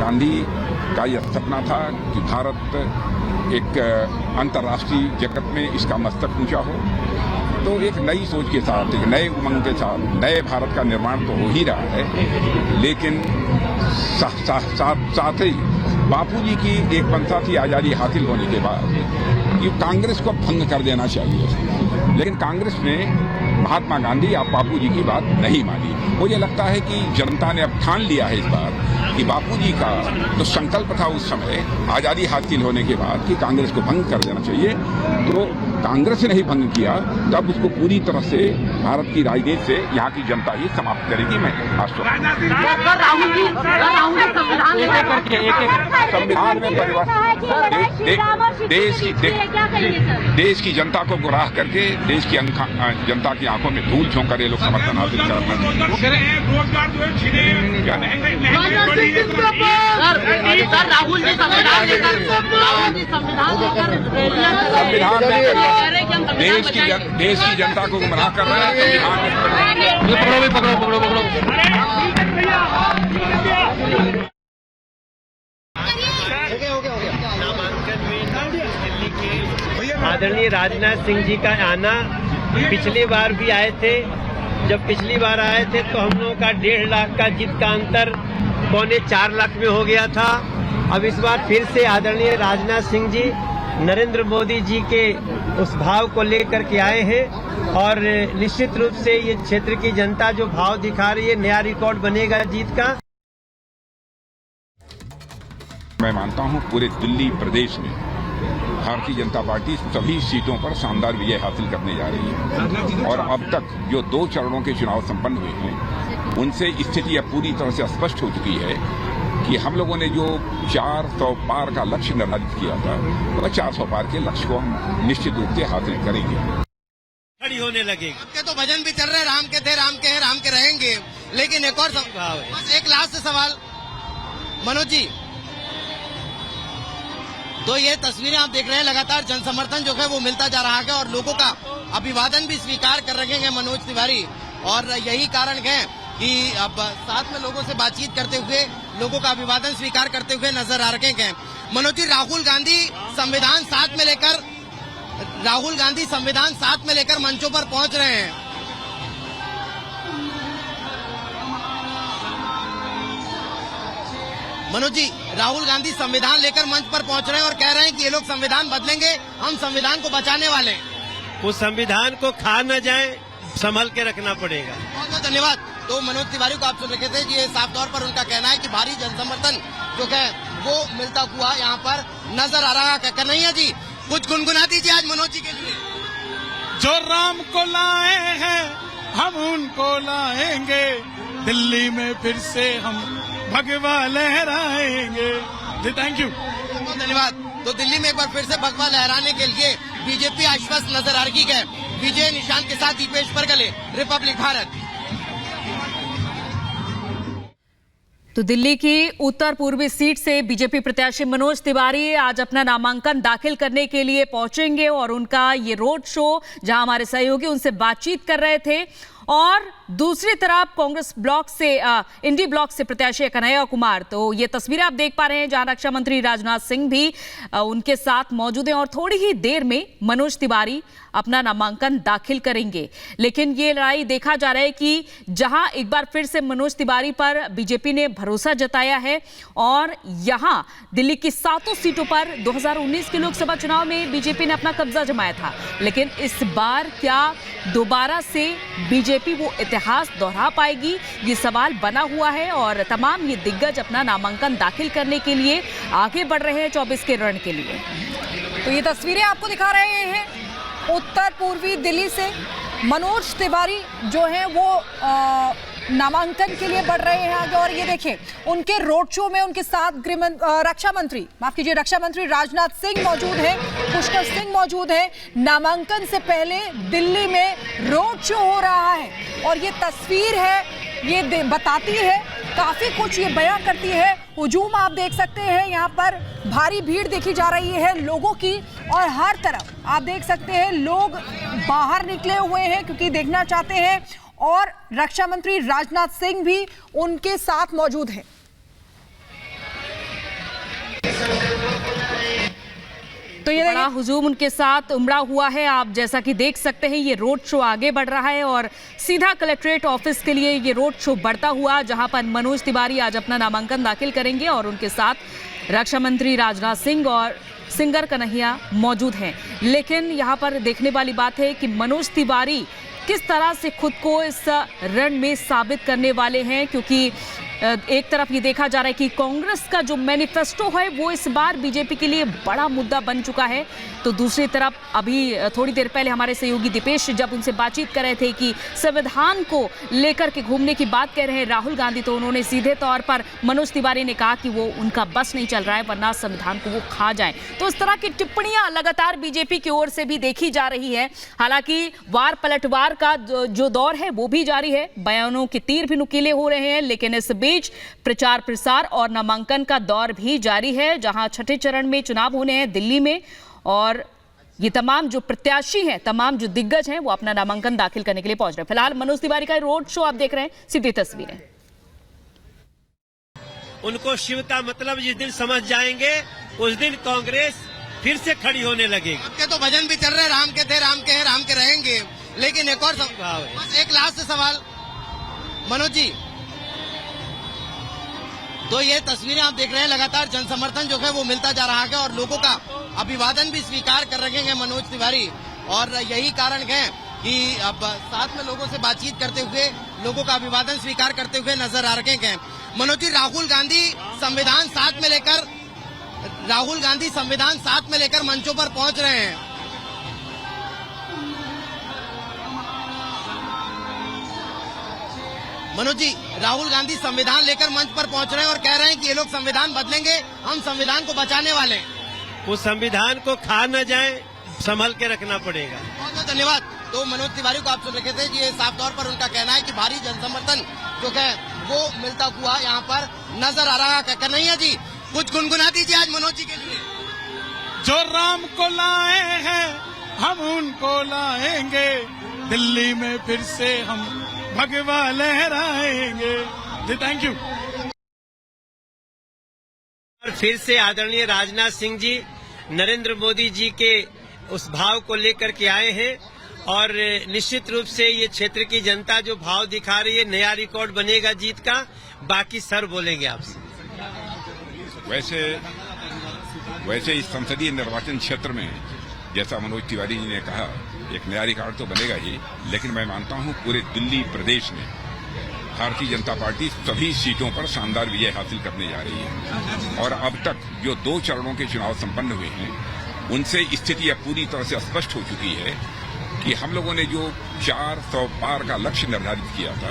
गांधी का यह सपना था कि भारत एक अंतर्राष्ट्रीय जगत में इसका मस्तक ऊंचा हो। तो एक नई सोच के साथ, एक नए उमंग के साथ नए भारत का निर्माण तो हो ही रहा है, लेकिन साथ ही बापूजी की एक मंशा थी आज़ादी हासिल होने के बाद कि कांग्रेस को भंग कर देना चाहिए, लेकिन कांग्रेस ने महात्मा गांधी या बापूजी की बात नहीं मानी। मुझे लगता है कि जनता ने अब ठान लिया है इस बार कि बापूजी का जो संकल्प था उस समय आज़ादी हासिल होने के बाद कि कांग्रेस को भंग कर देना चाहिए, तो कांग्रेस ने नहीं भंग किया, तब उसको पूरी तरह से भारत की राजनीति से यहाँ की जनता ही समाप्त करेगी। मैं आश्वस्त संविधान में देश की जनता को गुमराह करके देश की जनता की आंखों में धूल झोंक ये लोग समर्थन हासिल करते हैं। रोजगार जो है छीने राहुल जी संविधान देश की जनता को गुमराह कर रहा है। आदरणीय राजनाथ सिंह जी का आना, पिछली बार भी आए थे। जब पिछली बार आए थे तो हम लोगों का 1.5 लाख का जीत का अंतर 3.25 लाख में हो गया था। अब इस बार फिर से आदरणीय राजनाथ सिंह जी नरेंद्र मोदी जी के उस भाव को लेकर के आए हैं और निश्चित रूप से ये क्षेत्र की जनता जो भाव दिखा रही है, नया रिकॉर्ड बनेगा जीत का। मैं मानता हूं पूरे दिल्ली प्रदेश में भारतीय जनता पार्टी सभी सीटों पर शानदार विजय हासिल करने जा रही है और अब तक जो 2 चरणों के चुनाव संपन्न हुए हैं उनसे स्थिति अब पूरी तरह से स्पष्ट हो चुकी है कि हम लोगों ने जो 400 पार का लक्ष्य निर्धारित किया था वह 400 पार के लक्ष्य को हम निश्चित रूप से हासिल करेंगे। खड़ी होने लगेगी। आपके तो भजन भी चल रहे, राम के थे, राम के हैं, राम के रहेंगे, लेकिन एक और भाव है। बस एक लास्ट सवाल मनोज जी, तो ये तस्वीरें आप देख रहे हैं, लगातार जन समर्थन जो है वो मिलता जा रहा है और लोगों का अभिवादन भी स्वीकार कर रहे हैं मनोज तिवारी, और यही कारण है कि अब साथ में लोगों से बातचीत करते हुए लोगों का अभिवादन स्वीकार करते हुए नजर आ रहे हैं। मनोज जी, राहुल गांधी संविधान साथ में लेकर मंचों पर पहुंच रहे हैं। मनोज जी, राहुल गांधी संविधान लेकर मंच पर पहुंच रहे हैं और कह रहे हैं कि ये लोग संविधान बदलेंगे, हम संविधान को बचाने वाले हैं। उस संविधान को खा न जाए, संभल के रखना पड़ेगा। बहुत बहुत धन्यवाद। तो मनोज तिवारी को आप सुन रखे थे, ये साफ तौर पर उनका कहना है कि भारी जन समर्थन जो है वो मिलता हुआ यहाँ पर नजर आ रहा है। कन्हैया जी, कुछ गुनगुना दीजिए आज मनोज जी के लिए। जो राम को लाए हैं हम उनको लाएंगे, दिल्ली में फिर से हम भगवा लहराएंगे। जी थैंक यू, बहुत धन्यवाद। तो दिल्ली में एक बार फिर से भगवा लहराने के लिए बीजेपी आश्वस्त नजर आ रही है। विजय निशान के साथ दीपेश परगले, रिपब्लिक भारत। तो दिल्ली की उत्तर पूर्वी सीट से बीजेपी प्रत्याशी मनोज तिवारी आज अपना नामांकन दाखिल करने के लिए पहुंचेंगे और उनका ये रोड शो, जहां हमारे सहयोगी उनसे बातचीत कर रहे थे, और दूसरी तरफ कांग्रेस ब्लॉक से इंडी ब्लॉक से प्रत्याशी कन्हैया कुमार। तो ये तस्वीरें आप देख पा रहे हैं जहां रक्षा मंत्री राजनाथ सिंह भी उनके साथ मौजूद हैं और थोड़ी ही देर में मनोज तिवारी अपना नामांकन दाखिल करेंगे। लेकिन ये लड़ाई देखा जा रहा है कि जहां एक बार फिर से मनोज तिवारी पर बीजेपी ने भरोसा जताया है और यहां दिल्ली की 7 सीटों पर 2019 के लोकसभा चुनाव में बीजेपी ने अपना कब्जा जमाया था, लेकिन इस बार क्या दोबारा से बीजेपी वो इतिहास दोहरा पाएगी, ये सवाल बना हुआ है और तमाम ये दिग्गज अपना नामांकन दाखिल करने के लिए आगे बढ़ रहे हैं 24 के रण के लिए। तो ये तस्वीरें आपको दिखा रहे हैं उत्तर पूर्वी दिल्ली से मनोज तिवारी जो हैं वो नामांकन के लिए बढ़ रहे हैं आगे। और ये देखिए, उनके रोड शो में उनके साथ रक्षा मंत्री राजनाथ सिंह मौजूद हैं, पुष्कर सिंह मौजूद हैं। नामांकन से पहले दिल्ली में रोड शो हो रहा है और ये तस्वीर है, ये बताती है काफी कुछ, ये बयां करती है। हुजूम आप देख सकते हैं, यहाँ पर भारी भीड़ देखी जा रही है लोगों की और हर तरफ आप देख सकते हैं लोग बाहर निकले हुए हैं क्योंकि देखना चाहते हैं, और रक्षा मंत्री राजनाथ सिंह भी उनके साथ मौजूद हैं। तो ये बड़ा हुजूम उनके साथ उमड़ा हुआ है। आप जैसा कि देख सकते हैं ये रोड शो आगे बढ़ रहा है और सीधा कलेक्ट्रेट ऑफिस के लिए ये रोड शो बढ़ता हुआ, जहां पर मनोज तिवारी आज अपना नामांकन दाखिल करेंगे और उनके साथ रक्षा मंत्री राजनाथ सिंह और सिंगर कन्हैया मौजूद हैं। लेकिन यहां पर देखने वाली बात है कि मनोज तिवारी किस तरह से खुद को इस रण में साबित करने वाले हैं, क्योंकि एक तरफ ये देखा जा रहा है कि कांग्रेस का जो मैनिफेस्टो है वो इस बार बीजेपी के लिए बड़ा मुद्दा बन चुका है, तो दूसरी तरफ अभी थोड़ी देर पहले हमारे सहयोगी दीपेश जब उनसे बातचीत कर रहे थे कि संविधान को लेकर के घूमने की बात कह रहे हैं राहुल गांधी, तो उन्होंने सीधे तौर पर मनोज तिवारी ने कहा कि वो उनका बस नहीं चल रहा है वरना संविधान को वो खा जाए। तो इस तरह की टिप्पणियां लगातार बीजेपी की ओर से भी देखी जा रही है। हालांकि वार पलटवार का जो दौर है वो भी जारी है, बयानों के तीर भी नुकीले हो रहे हैं, लेकिन इस बीच प्रचार प्रसार और नामांकन का दौर भी जारी है, जहां छठे चरण में चुनाव होने हैं दिल्ली में और ये तमाम जो प्रत्याशी हैं, तमाम जो दिग्गज हैं वो अपना नामांकन दाखिल करने के लिए पहुंच रहे हैं। फिलहाल मनोज तिवारी का रोड शो आप देख रहे हैं, सीधी तस्वीरें। उनको शिव का मतलब जिस दिन समझ जाएंगे उस दिन कांग्रेस फिर से खड़ी होने लगेगी। आपके तो भजन भी चल रहे हैं, राम के थे, राम के हैं, राम के रहेंगे। लेकिन एक और बस एक लास्ट सवाल मनोज जी, तो ये तस्वीरें आप देख रहे हैं, लगातार जनसमर्थन जो है वो मिलता जा रहा है और लोगों का अभिवादन भी स्वीकार कर रहे हैं मनोज तिवारी, और यही कारण है कि अब साथ में लोगों से बातचीत करते हुए लोगों का अभिवादन स्वीकार करते हुए नजर आ रहे हैं। मनोज जी, राहुल गांधी संविधान साथ में लेकर मंचों पर पहुंच रहे हैं। मनोज जी, राहुल गांधी संविधान लेकर मंच पर पहुंच रहे हैं और कह रहे हैं कि ये लोग संविधान बदलेंगे, हम संविधान को बचाने वाले हैं। उस संविधान को खा न जाए, संभल के रखना पड़ेगा। बहुत बहुत धन्यवाद। तो मनोज तिवारी को आप सुन रखे थे, ये साफ तौर पर उनका कहना है कि भारी जनसमर्थन जो है वो मिलता हुआ यहाँ पर नजर आ रहा है। कन्हैया जी, कुछ गुनगुना दीजिए आज मनोज जी के लिए। जो राम को लाए हैं हम उनको लाएंगे, दिल्ली में फिर से हम भगवा लहराएंगे। Thank you. और फिर से आदरणीय राजनाथ सिंह जी नरेंद्र मोदी जी के उस भाव को लेकर के आए हैं और निश्चित रूप से ये क्षेत्र की जनता जो भाव दिखा रही है, नया रिकॉर्ड बनेगा जीत का। बाकी सर बोलेंगे आपसे। वैसे इस संसदीय निर्वाचन क्षेत्र में जैसा मनोज तिवारी जी ने कहा, एक नया रिकॉर्ड तो बनेगा ही, लेकिन मैं मानता हूं पूरे दिल्ली प्रदेश में भारतीय जनता पार्टी सभी सीटों पर शानदार विजय हासिल करने जा रही है। और अब तक जो 2 चरणों के चुनाव संपन्न हुए हैं उनसे स्थिति अब पूरी तरह से स्पष्ट हो चुकी है कि हम लोगों ने जो 400 पार का लक्ष्य निर्धारित किया था